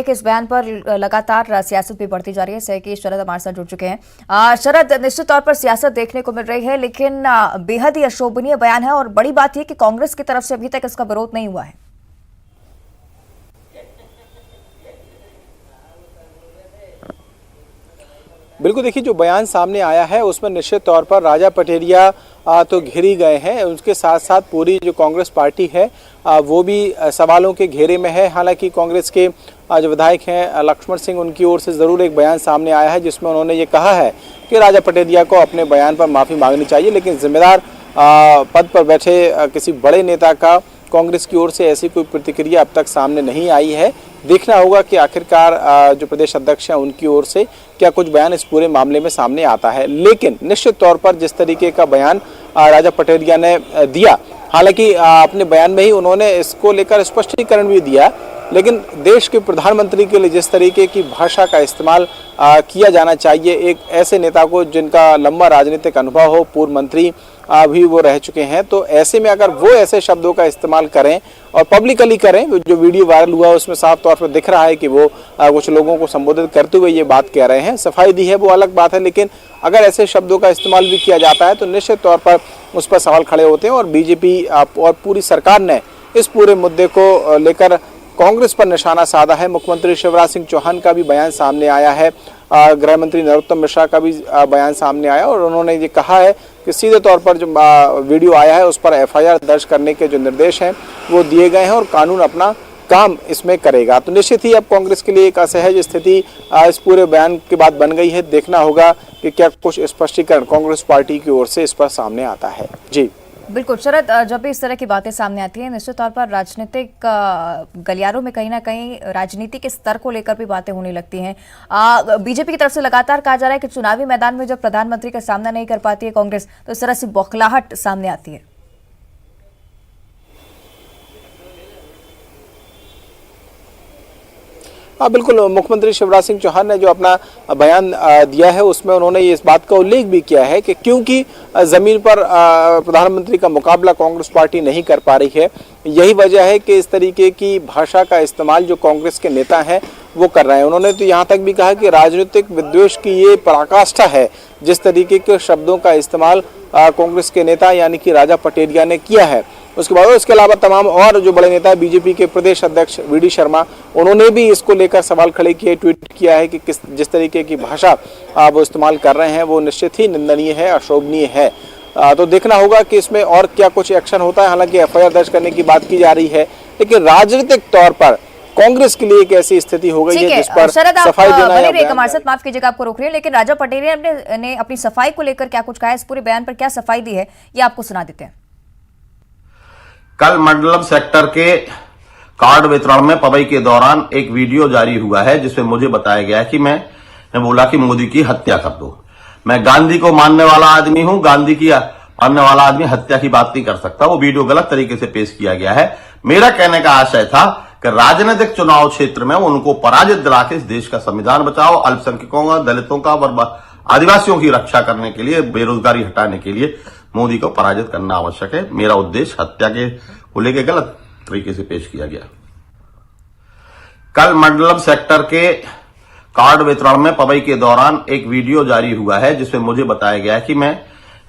के इस बयान पर लगातार सियासत भी बढ़ती जा रही है। सहयोगी शरद हमारे साथ जुड़ चुके हैं। शरद, निश्चित तौर पर सियासत देखने को मिल रही है, लेकिन बेहद ही अशोभनीय बयान है और बड़ी बात यह कि कांग्रेस की तरफ से अभी तक इसका विरोध नहीं हुआ है। बिल्कुल, देखिए जो बयान सामने आया है उसमें निश्चित तौर पर राजा पटेरिया तो घिरी गए हैं, उसके साथ साथ पूरी जो कांग्रेस पार्टी है वो भी सवालों के घेरे में है। हालांकि कांग्रेस के जो विधायक हैं लक्ष्मण सिंह, उनकी ओर से ज़रूर एक बयान सामने आया है जिसमें उन्होंने ये कहा है कि राजा पटेरिया को अपने बयान पर माफ़ी मांगनी चाहिए, लेकिन जिम्मेदार पद पर बैठे किसी बड़े नेता का कांग्रेस की ओर से ऐसी कोई प्रतिक्रिया अब तक सामने नहीं आई है। देखना होगा कि आखिरकार जो प्रदेश अध्यक्ष हैं उनकी ओर से क्या कुछ बयान इस पूरे मामले में सामने आता है। लेकिन निश्चित तौर पर जिस तरीके का बयान राजा पटेरिया ने दिया, हालांकि अपने बयान में ही उन्होंने इसको लेकर स्पष्टीकरण भी दिया, लेकिन देश के प्रधानमंत्री के लिए जिस तरीके की भाषा का इस्तेमाल किया जाना चाहिए एक ऐसे नेता को जिनका लंबा राजनीतिक अनुभव हो, पूर्व मंत्री भी वो रह चुके हैं, तो ऐसे में अगर वो ऐसे शब्दों का इस्तेमाल करें और पब्लिकली करें, जो वीडियो वायरल हुआ उसमें साफ तौर पर दिख रहा है कि वो कुछ लोगों को संबोधित करते हुए ये बात कह रहे हैं। सफाई दी है वो अलग बात है, लेकिन अगर ऐसे शब्दों का इस्तेमाल भी किया जाता है तो निश्चित तौर पर उस पर सवाल खड़े होते हैं। और बीजेपी और पूरी सरकार ने इस पूरे मुद्दे को लेकर कांग्रेस पर निशाना साधा है। मुख्यमंत्री शिवराज सिंह चौहान का भी बयान सामने आया है, गृह मंत्री नरोत्तम मिश्रा का भी बयान सामने आया और उन्होंने ये कहा है कि सीधे तौर पर जो वीडियो आया है उस पर एफआईआर दर्ज करने के जो निर्देश हैं वो दिए गए हैं और कानून अपना काम इसमें करेगा। तो निश्चित ही अब कांग्रेस के लिए एक असहज स्थिति इस पूरे बयान के बाद बन गई है। देखना होगा कि क्या कुछ स्पष्टीकरण कांग्रेस पार्टी की ओर से इस पर सामने आता है। जी बिल्कुल शरद, जब भी इस तरह की बातें सामने आती हैं निश्चित तौर पर राजनीतिक गलियारों में कहीं ना कहीं राजनीति के स्तर को लेकर भी बातें होने लगती हैं। बीजेपी की तरफ से लगातार कहा जा रहा है कि चुनावी मैदान में जब प्रधानमंत्री का सामना नहीं कर पाती है कांग्रेस, तो इस तरह से बौखलाहट सामने आती है। हाँ बिल्कुल, मुख्यमंत्री शिवराज सिंह चौहान ने जो अपना बयान दिया है उसमें उन्होंने इस बात का उल्लेख भी किया है कि क्योंकि ज़मीन पर प्रधानमंत्री का मुकाबला कांग्रेस पार्टी नहीं कर पा रही है, यही वजह है कि इस तरीके की भाषा का इस्तेमाल जो कांग्रेस के नेता हैं वो कर रहे हैं। उन्होंने तो यहाँ तक भी कहा कि राजनीतिक विद्वेष की ये पराकाष्ठा है जिस तरीके के शब्दों का इस्तेमाल कांग्रेस के नेता यानी कि राजा पटेरिया ने किया है। उसके बाद इसके अलावा तमाम और जो बड़े नेता बीजेपी के प्रदेश अध्यक्ष वी.डी. शर्मा, उन्होंने भी इसको लेकर सवाल खड़े किए, ट्वीट किया है कि जिस तरीके की भाषा वो इस्तेमाल कर रहे हैं वो निश्चित ही निंदनीय है, अशोभनीय है। तो देखना होगा कि इसमें और क्या कुछ एक्शन होता है। हालांकि एफआईआर दर्ज करने की बात की जा रही है, लेकिन राजनीतिक तौर पर कांग्रेस के लिए एक ऐसी स्थिति हो गई है जिस पर सफाई देना है। हमारे साथ माफ कीजिएगा आपको रोक रही है, लेकिन राजा पटेरिया ने अपनी सफाई को लेकर क्या कुछ कहा है, इस पूरे बयान पर क्या सफाई दी है, ये आपको सुना देते हैं। कल मंडलम सेक्टर के कार्ड वितरण में पवई के दौरान एक वीडियो जारी हुआ है जिसमें मुझे बताया गया है कि मैं बोला कि मोदी की हत्या कर दो। मैं गांधी को मानने वाला आदमी हूं, गांधी की मानने वाला आदमी हत्या की बात नहीं कर सकता। वो वीडियो गलत तरीके से पेश किया गया है। मेरा कहने का आशय था कि राजनीतिक चुनाव क्षेत्र में उनको पराजित दिला के इस देश का संविधान बचाओ, अल्पसंख्यकों का, दलितों का, आदिवासियों की रक्षा करने के लिए, बेरोजगारी हटाने के लिए मोदी को पराजित करना आवश्यक है। मेरा उद्देश्य हत्या के को लेकर गलत तरीके से पेश किया गया। कल मंडलम सेक्टर के कार्ड वितरण में पवई के दौरान एक वीडियो जारी हुआ है जिसमें मुझे बताया गया है कि मैं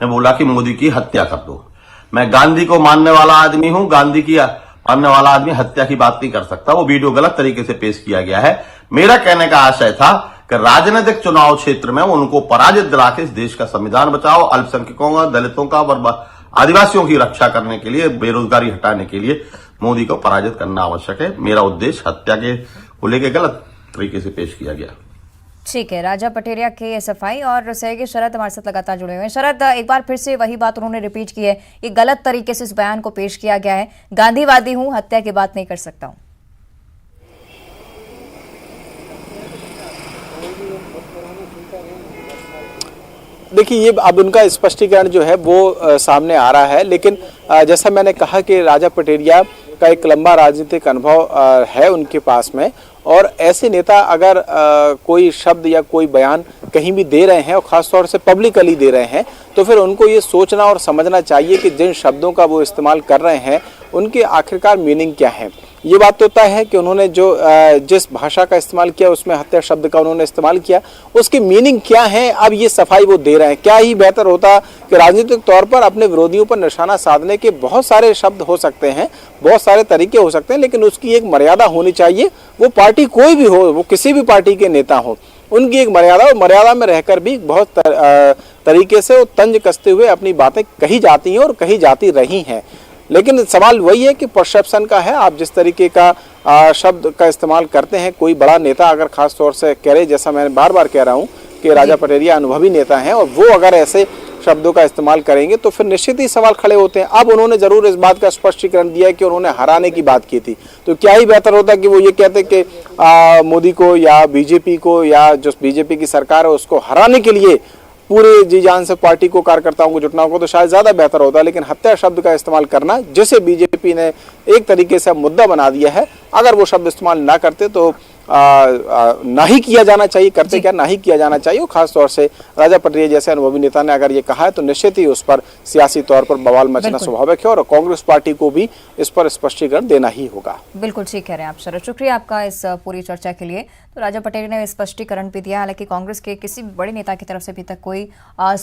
बोला कि मोदी की हत्या कर दो। मैं गांधी को मानने वाला आदमी हूं, गांधी की मानने वाला आदमी हत्या की बात नहीं कर सकता। वो वीडियो गलत तरीके से पेश किया गया है। मेरा कहने का आशय था कि राजनीतिक चुनाव क्षेत्र में उनको पराजित दिला के इस देश का संविधान बचाओ, अल्पसंख्यकों का, दलितों का, आदिवासियों की रक्षा करने के लिए, बेरोजगारी हटाने के लिए मोदी को पराजित करना आवश्यक है। मेरा उद्देश्य हत्या के को लेकर गलत तरीके से पेश किया गया। ठीक है, राजा पटेरिया के सफाई और सहयोगी शरद हमारे साथ लगातार जुड़े हुए हैं। शरद, एक बार फिर से वही बात उन्होंने रिपीट की है, ये गलत तरीके से इस बयान को पेश किया गया है। गांधीवादी हूं, हत्या की बात नहीं कर सकता हूं। देखिए, ये अब उनका स्पष्टीकरण जो है वो सामने आ रहा है, लेकिन जैसा मैंने कहा कि राजा पटेरिया का एक लंबा राजनीतिक अनुभव है उनके पास में, और ऐसे नेता अगर कोई शब्द या कोई बयान कहीं भी दे रहे हैं और ख़ासतौर से पब्लिकली दे रहे हैं, तो फिर उनको ये सोचना और समझना चाहिए कि जिन शब्दों का वो इस्तेमाल कर रहे हैं उनके आखिरकार मीनिंग क्या है। ये बात तो तय है कि उन्होंने जो जिस भाषा का इस्तेमाल किया उसमें हत्या शब्द का उन्होंने इस्तेमाल किया, उसकी मीनिंग क्या है अब ये सफाई वो दे रहे हैं। क्या ही बेहतर होता कि राजनीतिक तौर पर अपने विरोधियों पर निशाना साधने के बहुत सारे शब्द हो सकते हैं, बहुत सारे तरीके हो सकते हैं, लेकिन उसकी एक मर्यादा होनी चाहिए। वो पार्टी कोई भी हो, वो किसी भी पार्टी के नेता हो, उनकी एक मर्यादा, और मर्यादा में रहकर भी बहुत तरीके से वो तंज कसते हुए अपनी बातें कही जाती हैं और कही जाती रही हैं। लेकिन सवाल वही है कि परसेप्शन का है। आप जिस तरीके का शब्द का इस्तेमाल करते हैं, कोई बड़ा नेता अगर खास तौर से कह रहे, जैसा मैं बार बार कह रहा हूं कि राजा पटेरिया अनुभवी नेता हैं, और वो अगर ऐसे शब्दों का इस्तेमाल करेंगे तो फिर निश्चित ही सवाल खड़े होते हैं। अब उन्होंने जरूर इस बात का स्पष्टीकरण दिया कि उन्होंने हराने की बात की थी, तो क्या ही बेहतर होता कि वो ये कहते कि मोदी को या बीजेपी को या जो बीजेपी की सरकार है उसको हराने के लिए पूरे जी जान से पार्टी को, कार्यकर्ताओं को जुटना होगा, तो शायद ज्यादा बेहतर होता। लेकिन हत्या शब्द का इस्तेमाल करना, जिसे बीजेपी ने एक तरीके से मुद्दा बना दिया है, अगर वो शब्द इस्तेमाल ना करते तो ना ही किया जाना चाहिए, करते क्या ना ही किया जाना चाहिए। और खास तौर से राजा पटेरिया जैसे अनुभवी नेता ने अगर ये कहा है तो निश्चित ही उस पर सियासी तौर पर बवाल मचना स्वाभाविक है, और कांग्रेस पार्टी को भी इस पर स्पष्टीकरण देना ही होगा। बिल्कुल ठीक कह रहे हैं आप शरद, शुक्रिया आपका इस पूरी चर्चा के लिए। तो राजा पटेरिया ने स्पष्टीकरण भी दिया, हालांकि कांग्रेस के किसी भी बड़े नेता की तरफ से अभी तक कोई